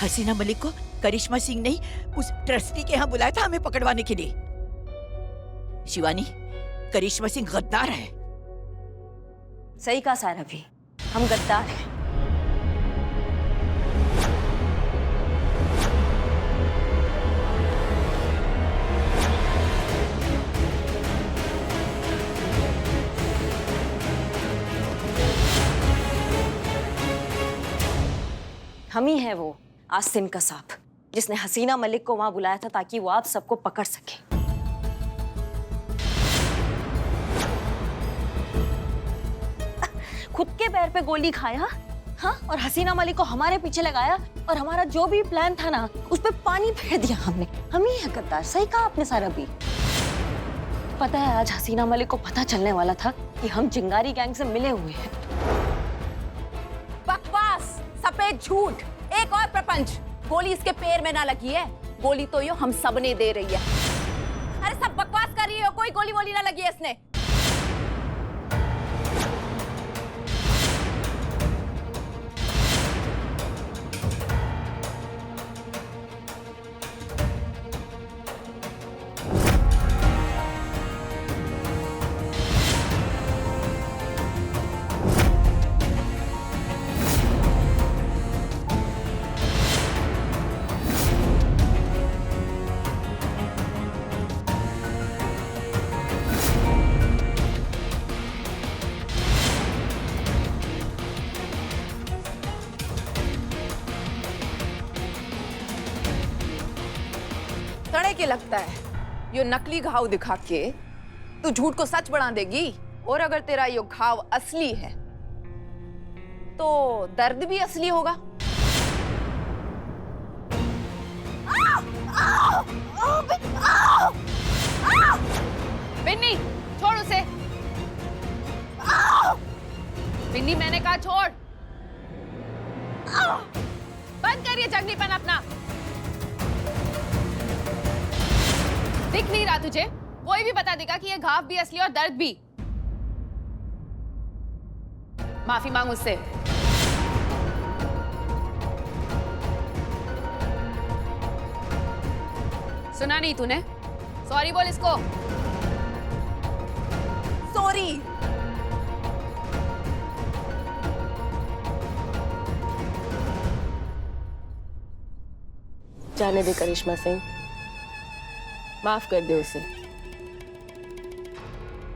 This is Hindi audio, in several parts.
हसीना मलिक को करिश्मा सिंह ने उस ट्रस्टी के यहाँ बुलाया था हमें पकड़वाने के लिए। शिवानी, करिश्मा सिंह गद्दार है। सही कहा सारा भी, हम गद्दार हैं। हम ही हैं वो आसिम का सांप जिसने हसीना मलिक को वहां बुलाया था ताकि वो आप सबको पकड़ सके। खुद के पैर पे गोली खाया, हाँ, और हसीना मलिक को हमारे पीछे लगाया और हमारा जो भी प्लान था ना उस पे पानी फेर दिया हमने। हम ही है गद्दार। सही कहा आपने सारा भी। पता है आज हसीना मलिक को पता चलने वाला था कि हम चिंगारी गैंग से मिले हुए हैं। बकवास, सफेद झूठ, एक और प्रपंच। गोली इसके पैर में ना लगी है, गोली तो यो हम सब ने दे रही है। अरे सब बकवास कर रही हो, कोई गोली वोली ना लगी है इसने। तड़े के लगता है यो नकली घाव दिखा के तू झूठ को सच बना देगी, और अगर तेरा यो घाव असली है तो दर्द भी असली होगा। बिन्नी, छोड़ उसे। बिन्नी, मैंने कहा छोड़। बंद करिए जंगलीपन अपना। दिख नहीं रहा तुझे? कोई भी बता देगा कि ये घाव भी असली और दर्द भी। माफी मांग उससे। सुना नहीं तूने? सॉरी बोल इसको। सॉरी। जाने दे करिश्मा सिंह, माफ कर दे उसे।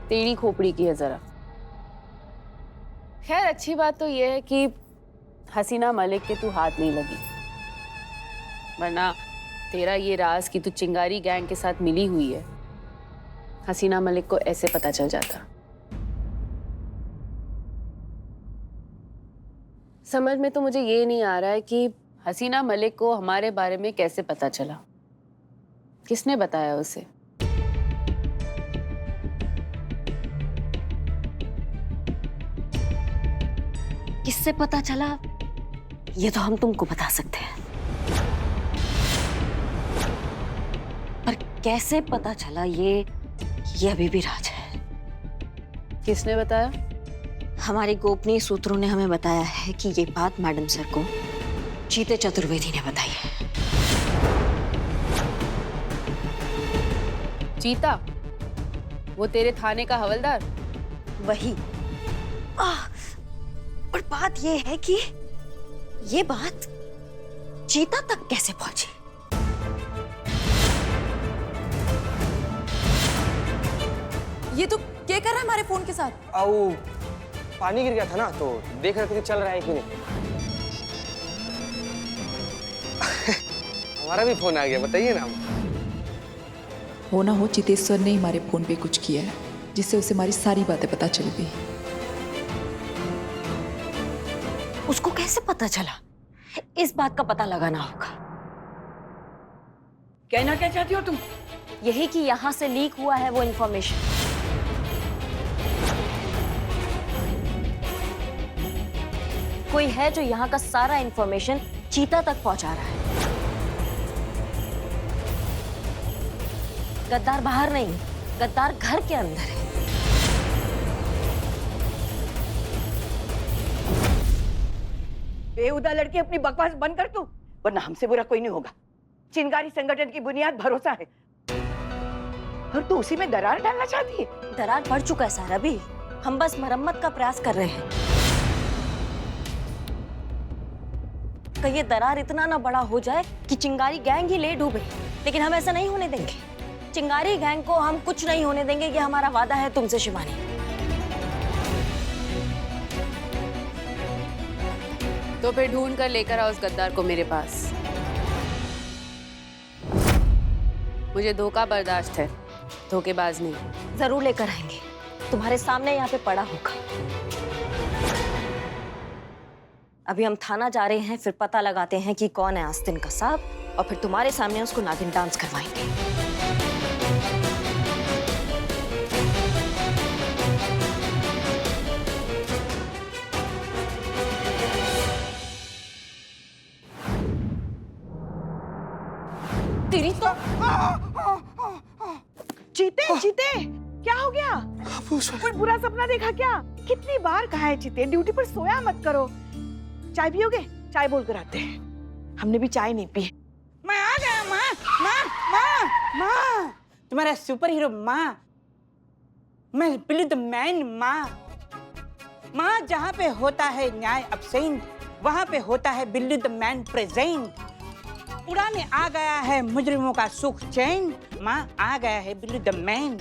तेरी खोपड़ी की है जरा। खैर अच्छी बात तो यह है कि हसीना मलिक के तू हाथ नहीं लगी, वरना तेरा ये राज कि तू चिंगारी गैंग के साथ मिली हुई है हसीना मलिक को ऐसे पता चल जाता। समझ में तो मुझे ये नहीं आ रहा है कि हसीना मलिक को हमारे बारे में कैसे पता चला, किसने बताया उसे? किससे पता चला ये तो हम तुमको बता सकते हैं, पर कैसे पता चला ये अभी भी राज है। किसने बताया? हमारे गोपनीय सूत्रों ने हमें बताया है कि ये बात मैडम सर को चीते चतुर्वेदी ने बताई है। चीता? वो तेरे थाने का हवलदार? वही। पर बात ये है कि ये बात चीता तक कैसे पहुंची? ये तो क्या कर रहा है हमारे फोन के साथ? आओ, पानी गिर गया था ना तो देख रहे थे कि चल रहा है कि नहीं। हमारा भी फोन आ गया, बताइए ना। हो ना हो चितेश्वर ने हमारे फोन पे कुछ किया है जिससे उसे हमारी सारी बातें पता चल गई। उसको कैसे पता चला? इस बात का पता लगाना होगा। कहना क्या चाहती हो तुम? यही कि यहाँ से लीक हुआ है वो इंफॉर्मेशन। कोई है जो यहाँ का सारा इंफॉर्मेशन चीता तक पहुंचा रहा है। गद्दार बाहर नहीं, गद्दार घर के अंदर है। बेहुदा लड़की, अपनी बकवास बंद कर तू। वरना हमसे बुरा कोई नहीं होगा। चिंगारी संगठन की बुनियाद भरोसा है और तू उसी में दरार डालना चाहती है। दरार पड़ चुका है सारा भी, हम बस मरम्मत का प्रयास कर रहे हैं। कहीं ये दरार इतना ना बड़ा हो जाए कि चिंगारी गैंग ही ले डूबे, लेकिन हम ऐसा नहीं होने देंगे। चिंगारी गैंग को हम कुछ नहीं होने देंगे, ये हमारा वादा है तुमसे शिवानी। तो फिर ढूंढ कर लेकर आओ उस गद्दार को मेरे पास। मुझे धोखा बर्दाश्त है, धोखेबाज नहीं। जरूर लेकर आएंगे, तुम्हारे सामने यहाँ पे पड़ा होगा। अभी हम थाना जा रहे हैं, फिर पता लगाते हैं कि कौन है आस्तीन का सांप, और फिर तुम्हारे सामने उसको नागिन डांस करवाएंगे। तेरी तो चीते, चीते, क्या हो गया? कोई बुरा सपना देखा क्या? कितनी बार कहा है चीते, ड्यूटी पर सोया मत करो। चाय पियोगे? चाय बोल कर आते हैं। हमने भी चाय नहीं पी। मैं आ गया माँ, माँ, माँ, माँ, तुम्हारा सुपर हीरो माँ। मैं बिल्ली द मैन माँ। माँ, जहाँ पे होता है न्याय अब्सेंट, वहाँ पे होता है बिल्ली द मैन प्रेजेंट। उड़ाने आ गया है मुजरिमों का सुख चैन। माँ, आ गया है बिल्ली द मैन।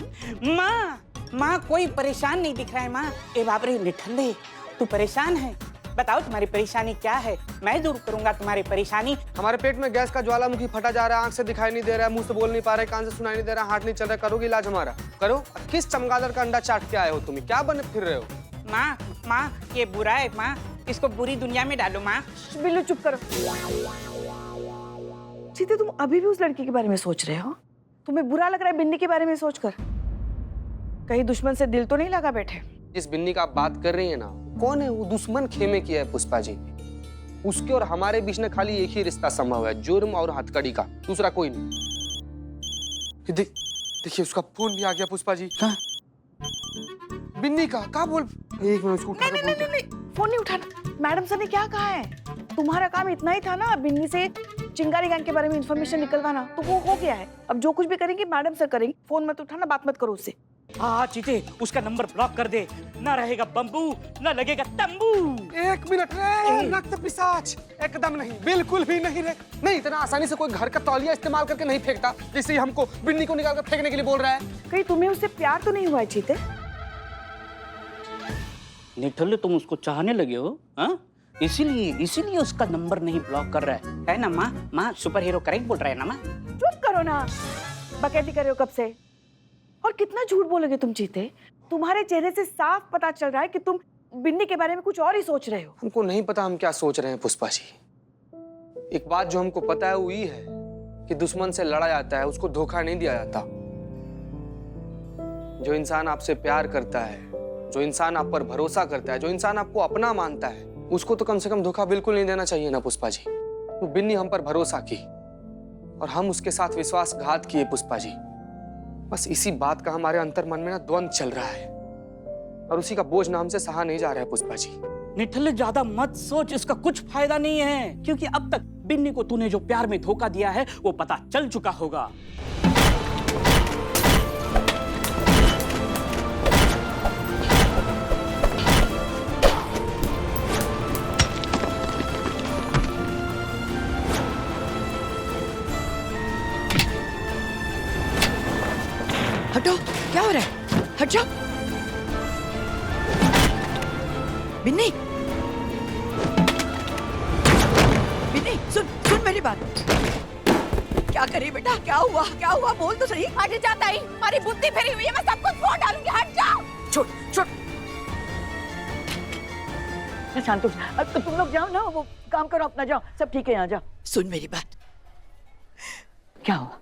माँ, माँ, कोई परेशान नहीं दिख रहा है माँ। ए बाप रे निठल्ले, तू परेशान है? बताओ तुम्हारी परेशानी क्या है, मैं दूर करूंगा तुम्हारी परेशानी। हमारे पेट में गैस का ज्वालामुखी फटा जा रहा है, आंख से दिखाई नहीं दे रहा है, मुंह से बोल नहीं पा रहे, कान से सुनाई नहीं दे रहा, हाथ नहीं चल रहा। करोगे इलाज हमारा? करो। किस चमगादड़ का अंडा चाट के आए हो तुम? क्या बने फिर रहे हो? माँ, माँ, ये बुरा है माँ, इसको बुरी दुनिया में डालो माँ। बिल्लू चुप करो। सीते, तुम अभी भी उस लड़की के बारे में सोच रहे हो? तुम्हें बुरा लग रहा है बिन्नी के बारे में सोचकर? कहीं दुश्मन से दिल तो नहीं लगा बैठे? जिस बिन्नी का आप बात कर रही है ना, कौन है वो? दुश्मन खेमे किया है पुष्पा जी। उसके और हमारे बीच में खाली एक ही रिश्ता संभव है, जुर्म और हथकड़ी का, दूसरा कोई नहीं। देखिए उसका फोन भी आ गया पुष्पा जी। बिन्नी का क्या बोल? एक मिनट, उसको उठा के बोलते हैं। नहीं, फोन नहीं उठाना। मैडम सर ने क्या कहा है? तुम्हारा काम इतना ही था ना, बिन्नी से चिंगारी गैंग के बारे में इंफॉर्मेशन निकलवाना, तो वो हो गया है। अब जो कुछ भी करेंगे मैडम सर करेंगे। फोन मत उठाना, बात मत करो उससे। हाँ चीते, उसका नंबर ब्लॉक कर दे, ना रहेगा बम्बू ना लगेगा तंबू। एक मिनट रे, रक्त पिशाच एकदम नहीं, बिल्कुल भी नहीं रे। नहीं, इतना आसानी से कोई घर का तौलिया इस्तेमाल करके नहीं फेंकता, जिससे हमको बिन्नी को निकाल कर फेंकने के लिए बोल रहा है। कहीं तुम्हें उससे प्यार तो नहीं हुआ है चीते? निठल्ले, तुम उसको चाहने लगे हो? हाँ, इसीलिए उसका नंबर नहीं ब्लॉक कर रहा है ना माँ? माँ, सुपर हीरो करेक्ट बोल रहा है ना माँ? चुप करो ना, बकैती कर रहे हो कब से? और कितना झूठ बोलोगे तुम चीते? तुम्हारे चेहरे से साफ पता चल रहा है कि तुम बिन्नी के बारे में कुछ और ही सोच रहे हो। हमको नहीं पता हम क्या सोच रहे हैं पुष्पा जी। एक बात जो हमको पता है वो ये है कि दुश्मन से लड़ा जाता है, उसको धोखा नहीं दिया जाता। जो इंसान आपसे प्यार करता है, जो इंसान आप पर भरोसा करता है, जो इंसान आपको अपना मानता है, उसको तो कम से कम धोखा बिल्कुल नहीं देना चाहिए ना पुष्पा जी। वो बिन्नी हम पर भरोसा की और हम उसके साथ विश्वासघात किए पुष्पा जी। बस इसी बात का हमारे अंतर मन में ना द्वंद चल रहा है और उसी का बोझ ना हमसे सहा नहीं जा रहा है पुष्पा जी। निठल्ले, ज्यादा मत सोच, इसका कुछ फायदा नहीं है, क्योंकि अब तक बिन्नी को तूने जो प्यार में धोखा दिया है वो पता चल चुका होगा। हटो, क्या हो रहा है? हट जाओ। बिन्नी, बिन्नी, सुन मेरी बात। क्या करे बेटा? क्या हुआ? क्या हुआ? बोल तो सही। हट जाता ही, हमारी बुद्धि फेरी हुई है, मैं सब कुछ फोड़ डालूंगी। हट जाओ। छोड़। शांत हो जा। तो तुम लोग जाओ ना, वो काम करो अपना, जाओ, सब ठीक है, यहाँ जाओ। सुन मेरी बात। क्या हुआ?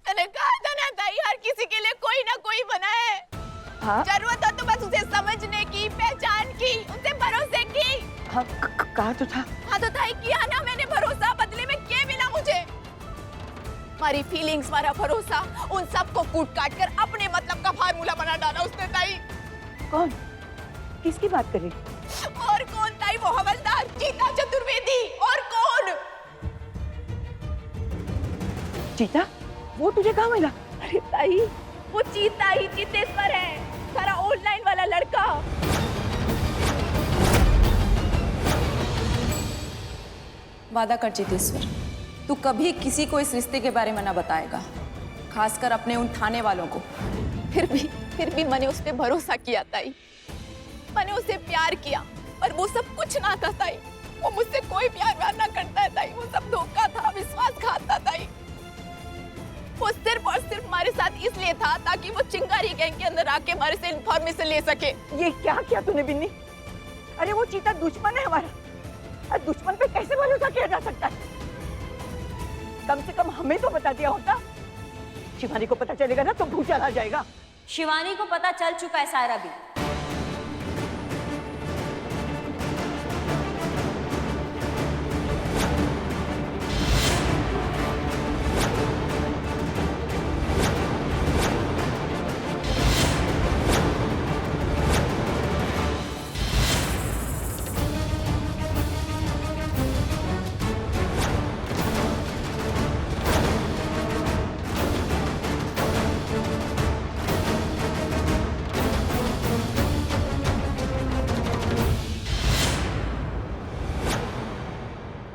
मैंने कहा था ना ताई, हर किसी के लिए कोई ना कोई बना है। हाँ? जरूरत हो तो बस उसे समझने की, पहचान की, उसे भरोसे की। हाँ, कहा तो था। हाँ तो ताई, किया ना मैंने भरोसा, बदले में क्या मिला मुझे? हमारी फीलिंग्स, हमारा भरोसा, उन सबको कूट काट कर अपने मतलब का फार्मूला बना डाला उसने ताई। कौन? किसकी बात कर रही? और कौन ताई? वो हवलदार चीता चतुर्वेदी। और कौन? चीता वो तुझे कहाँ मिला? अरे ताई, वो चीता ही चितेश्वर है, सारा ऑनलाइन वाला लड़का। वादा कर चितेश्वर, तू कभी किसी को इस रिश्ते के बारे में ना बताएगा, खासकर अपने उन थाने वालों को। फिर भी मैंने उस पे भरोसा किया ताई, मैंने उसे प्यार किया, पर वो सब कुछ ना था ताई। वो मुझसे कोई प्यार ना करता है ताई, वो सब धोखा था, विश्वासघात था ताई। वो सिर्फ और सिर्फ हमारे साथ इसलिए था ताकि वो चिंगारी गैंग के अंदर आके हमारे से इंफॉर्मेशन ले सके। ये क्या किया तूने बिन्नी? अरे वो चीता दुश्मन है हमारा, और दुश्मन पे कैसे भरोसा किया जा सकता है? कम से कम हमें तो बता दिया होता। शिवानी को पता चलेगा ना तो भूचाल आ जाएगा। शिवानी को पता चल चुका है सारा भी।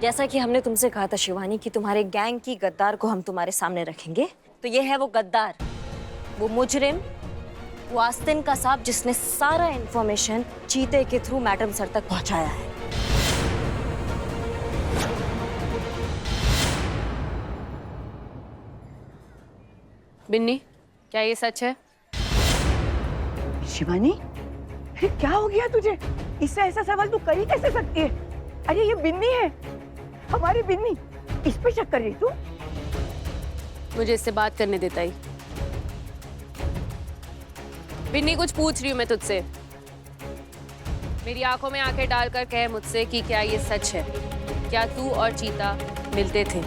जैसा कि हमने तुमसे कहा था शिवानी कि तुम्हारे गैंग की गद्दार को हम तुम्हारे सामने रखेंगे, तो ये है वो गद्दार, वो मुजरिम, वो आस्तीन का सांप जिसने सारा इंफॉर्मेशन चीते के थ्रू मैडम सर तक पहुंचाया है। बिन्नी, क्या ये सच है? शिवानी, अरे क्या हो गया तुझे? इससे ऐसा सवाल तू कर ही कैसे सकती है? अरे ये बिन्नी है, हमारी बिन्नी, इस पे शक कर रही तू? मुझे इससे बात करने देता ही। बिन्नी, कुछ पूछ रही हूँ मैं तुझसे। मेरी आंखों में आंखें डालकर कह मुझसे कि क्या ये सच है? क्या तू और चीता मिलते थे?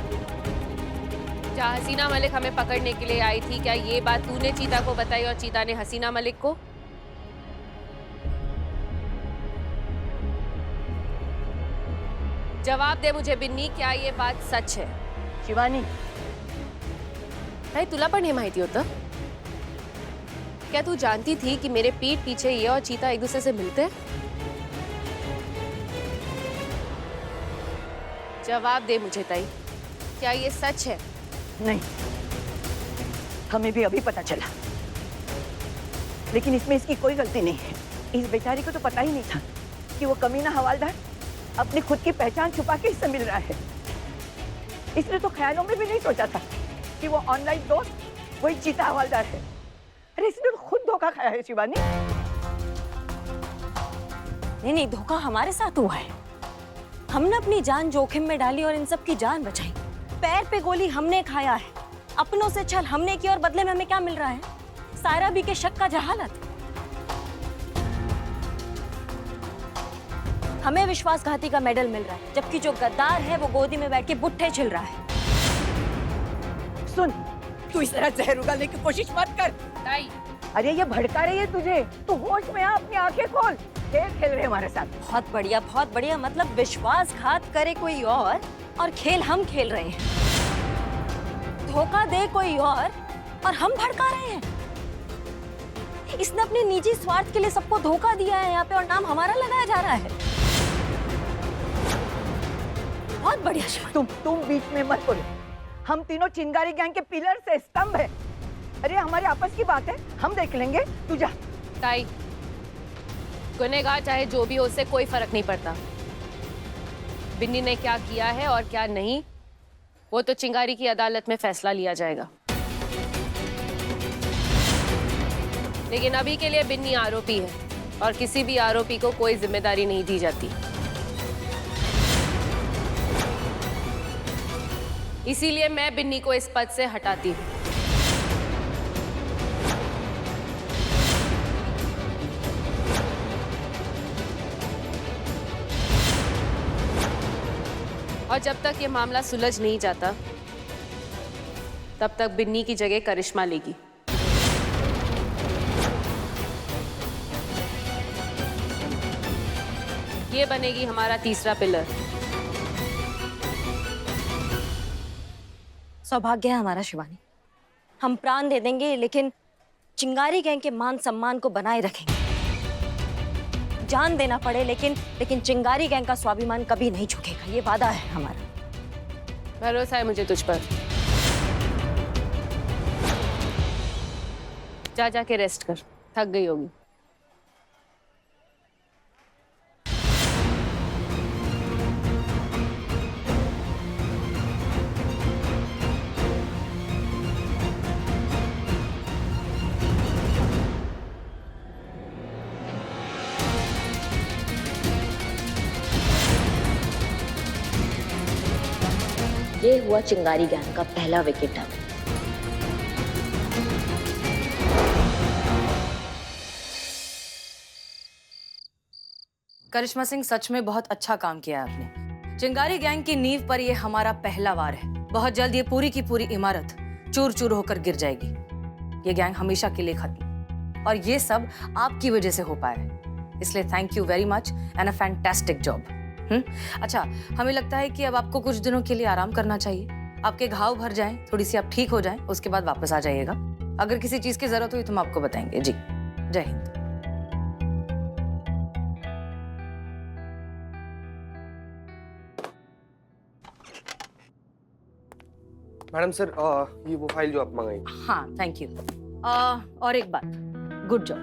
क्या हसीना मलिक हमें पकड़ने के लिए आई थी? क्या ये बात तूने चीता को बताई और चीता ने हसीना मलिक को? जवाब दे मुझे बिन्नी, क्या ये बात सच है? शिवानी, नाही तुला पण हे माहिती होतं? क्या तू जानती थी कि मेरे पीठ पीछे ये और चीता एक दूसरे से मिलते हैं? जवाब दे मुझे ताई, क्या ये सच है? नहीं, हमें भी अभी पता चला, लेकिन इसमें इसकी कोई गलती नहीं है। इस बेचारी को तो पता ही नहीं था कि वो कमीना हवालदार अपनी खुद की पहचान छुपा के इससे मिल रहा है। इसने तो ख्यालों में भी नहीं सोचा था कि वो ऑनलाइन दोस्त वही चीता हवालदार है। अरे इसने तो खुद धोखा खाया है शिवानी। नहीं, धोखा हमारे साथ हुआ है। हमने अपनी जान जोखिम में डाली और इन सब की जान बचाई। पैर पे गोली हमने खाया है, अपनों से छल हमने की, और बदले में हमें क्या मिल रहा है? सायरा बी के शक का जहालत। हमें विश्वासघाती का मेडल मिल रहा है, जबकि जो गद्दार है वो गोदी में बैठ के बुट्ठे छिल रहा है। सुन, तू इस तरह जहर उगलने की कोशिश मत कर। ताई, अरे ये भड़का रही है तुझे। तू होश में आ, अपनी आंखें खोल। खेल खेल रहे हमारे साथ। बहुत बढ़िया, बहुत बढ़िया। मतलब विश्वासघात करे कोई और खेल हम खेल रहे हैं। धोखा दे कोई और हम भड़का रहे हैं। इसने अपने निजी स्वार्थ के लिए सबको धोखा दिया है यहाँ पे, और नाम हमारा लगाया जा रहा है। बहुत बढ़िया शिवानी। तुम बीच में मत बोलो। हम तीनों चिंगारी गैंग के पिलर से स्तंभ है। अरे हमारे आपस की बात है, हम देख लेंगे, तू जा। ताई, गुनहगार चाहे जो भी हो, उससे कोई फर्क नहीं पड़ता। बिन्नी ने क्या किया है और क्या नहीं, वो तो चिंगारी की अदालत में फैसला लिया जाएगा। लेकिन अभी के लिए बिन्नी आरोपी है, और किसी भी आरोपी को कोई जिम्मेदारी नहीं दी जाती। इसीलिए मैं बिन्नी को इस पद से हटाती हूँ। और जब तक ये मामला सुलझ नहीं जाता, तब तक बिन्नी की जगह करिश्मा लेगी। ये बनेगी हमारा तीसरा पिलर। सौभाग्य है हमारा शिवानी। हम प्राण दे देंगे लेकिन चिंगारी गैंग के मान सम्मान को बनाए रखेंगे। जान देना पड़े लेकिन चिंगारी गैंग का स्वाभिमान कभी नहीं झुकेगा, ये वादा है हमारा। भरोसा है मुझे तुझ पर। जा जाके रेस्ट कर, थक गई होगी। ये हुआ चिंगारी गैंग का पहला विकेट अब। करिश्मा सिंह, सच में बहुत अच्छा काम किया आपने। चिंगारी गैंग की नींव पर यह हमारा पहला वार है। बहुत जल्द ये पूरी की पूरी इमारत चूर चूर होकर गिर जाएगी। ये गैंग हमेशा के लिए खत्म, और ये सब आपकी वजह से हो पाया है। इसलिए thank you very much and a fantastic job. अच्छा, हमें लगता है कि अब आपको कुछ दिनों के लिए आराम करना चाहिए। आपके घाव भर जाएं, थोड़ी सी आप ठीक हो जाएं, उसके बाद वापस आ जाइएगा। अगर किसी चीज की जरूरत हुई तो हम आपको बताएंगे। जी, जय हिंद। मैडम सर, ये वो फाइल जो आप मंगाई। हाँ, थैंक यू। और एक बात, गुड जॉब,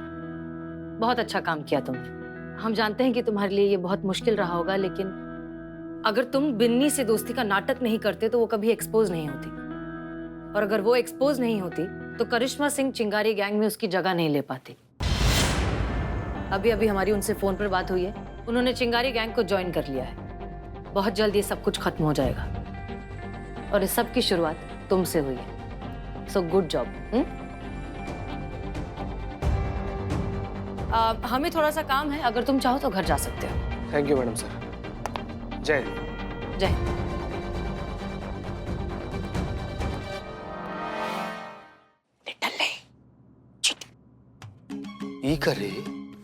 बहुत अच्छा काम किया तुमने। हम जानते हैं कि तुम्हारे लिए ये बहुत मुश्किल रहा होगा, लेकिन अगर तुम बिन्नी से दोस्ती का नाटक नहीं करते तो वो कभी एक्सपोज नहीं होती, और अगर वो एक्सपोज नहीं होती तो करिश्मा सिंह चिंगारी गैंग में उसकी जगह नहीं ले पाती। अभी अभी हमारी उनसे फोन पर बात हुई है, उन्होंने चिंगारी गैंग को ज्वाइन कर लिया है। बहुत जल्द ये सब कुछ खत्म हो जाएगा, और इस सब की शुरुआत तुमसे हुई है। So good job. हमें थोड़ा सा काम है, अगर तुम चाहो तो घर जा सकते हो। Thank you madam sir. जय हिंद। जय हिंद। ई करे,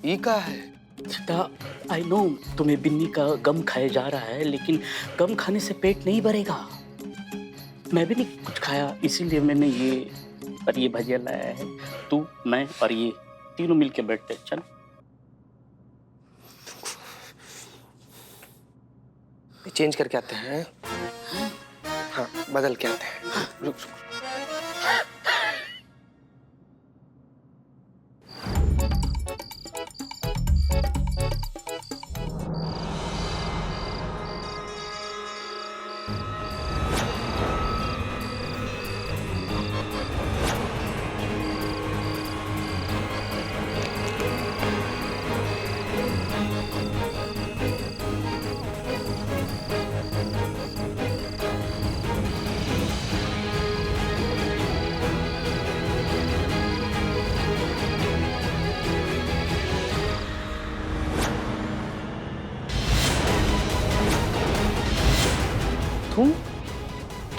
ई का है? सीता, आई नो तुम्हें बिन्नी का गम खाया जा रहा है, लेकिन गम खाने से पेट नहीं भरेगा। मैं भी नहीं कुछ खाया, इसीलिए मैंने ये भजिया लाया है। तू, मैं और ये तीनों मिलके बैठते। चल, चेंज करके आते हैं। हाँ, बदल के आते हैं। रुक रुक।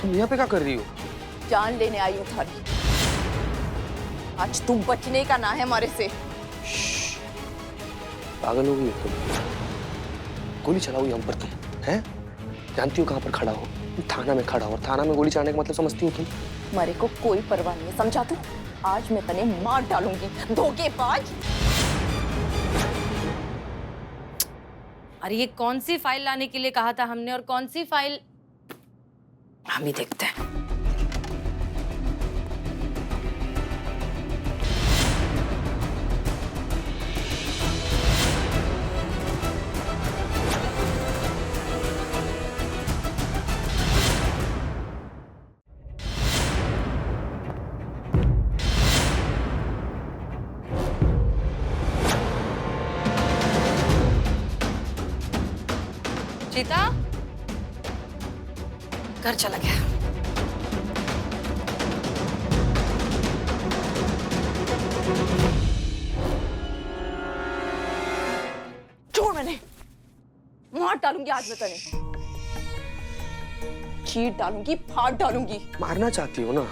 तुम यहाँ पे क्या कर रही हो? जान लेने आई हूँ थारी। आज तुम बचने का ना है हमारे से। पागल हो गई हो तुम? गोली चलाओगी हम पर तुम, हैं? जानती हो कहाँ पर खड़ा हो? थाना में खड़ा हो, और थाना में गोली चलाने का मतलब समझती हो तुम? मेरे को कोई परवाह नहीं है, समझा तू? आज मैं तने मार डालूंगी, धोखेबाज। अरे ये कौन सी फाइल लाने के लिए कहा था हमने, और कौन सी फाइल हम ही देखते हैं। चीता घर चला गया। छोड़, मैंने मार डालूंगी आज मैं तने। चीर डालूंगी, फाड़ डालूंगी। मारना चाहती हो ना,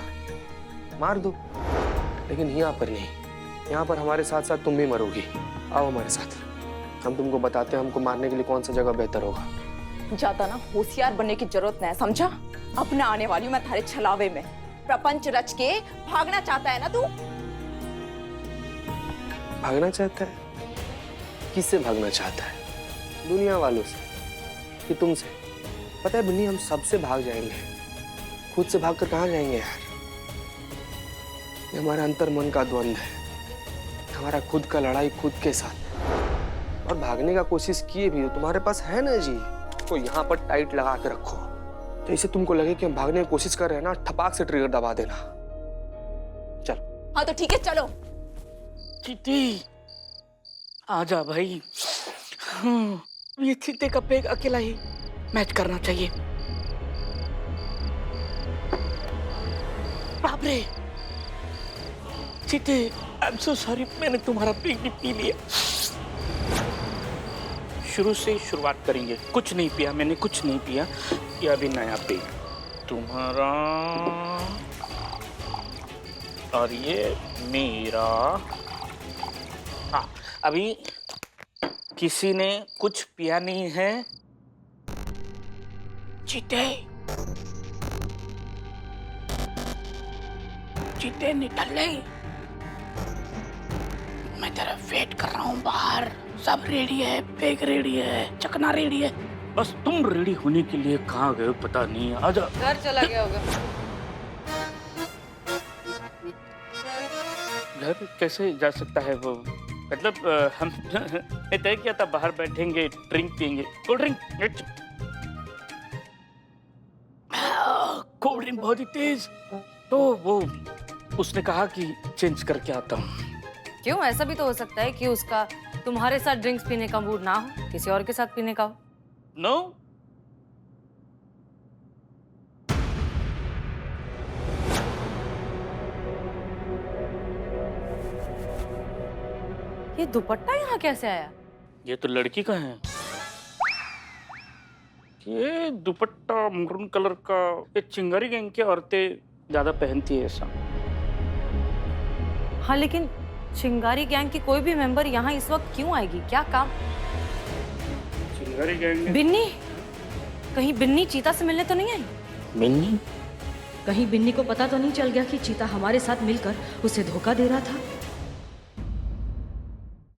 मार दो, लेकिन यहाँ पर नहीं। यहाँ पर हमारे साथ साथ तुम भी मरोगी। आओ हमारे साथ, हम तुमको बताते हैं हमको मारने के लिए कौन सा जगह बेहतर होगा। ज्यादा ना होशियार बनने की जरूरत नहीं है, समझा? अपना आने वाली हूं मैं थारे छलावे में। प्रपंच रच के भागना चाहता है ना तू? भागना चाहता है? किससे भागना चाहता है? दुनिया वालों से कि तुमसे? पता है बिन्नी, हम सबसे भाग जाएंगे, खुद से भागकर कहाँ जाएंगे यार? ये हमारा अंतर मन का द्वंद्व है, हमारा खुद का लड़ाई खुद के साथ। और भागने का कोशिश किए भी तो तुम्हारे पास है ना जी, तो यहाँ पर टाइट लगा के रखो। जैसे तुमको लगे कि हम भागने की कोशिश कर रहे हैं ना, ठपाक से ट्रिगर दबा देना। चलो। हाँ तो ठीक है, चलो। चीटी आजा भाई। ये चीते का पेग अकेला ही मैच करना चाहिए। बाप रे चीते, आई एम सो सॉरी, मैंने तुम्हारा पेग भी पी लिया। शुरू से शुरुआत करेंगे। कुछ नहीं पिया मैंने, कुछ नहीं पिया। ये अभी नया पेग तुम्हारा और ये मेरा। हाँ, अभी किसी ने कुछ पिया नहीं है। चीते चीते निकल ले, मैं तेरा वेट कर रहा हूँ बाहर। सब रेडी है, पेग रेडी है, चकना रेडी है, बस तुम रेडी होने के लिए कहाँ गए पता नहीं। आजा। घर चला गया होगा। घर कैसे जा सकता है वो? मतलब हम तय किया था बाहर बैठेंगे, ड्रिंक पियेंगे, कोल्ड ड्रिंक। कोल्ड ड्रिंक बहुत ही तेज, तो वो उसने कहा कि चेंज करके आता हूँ। क्यों? ऐसा भी तो हो सकता है कि उसका तुम्हारे साथ ड्रिंक्स पीने का मूड ना हो, किसी और के साथ पीने का हो। नो, ये दुपट्टा यहाँ कैसे आया? ये तो लड़की का है। ये दुपट्टा मरून कलर का, ये चिंगारी गैंग की औरतें ज्यादा पहनती है ऐसा। हाँ, लेकिन चिंगारी गैंग की कोई भी मेंबर यहाँ इस वक्त क्यों आएगी? क्या काम? चिंगारी गैंग में बिन्नी, कहीं बिन्नी चीता से मिलने तो नहीं आई? बिन्नी? कहीं बिन्नी को पता तो नहीं चल गया कि चीता हमारे साथ मिलकर उसे धोखा दे रहा था?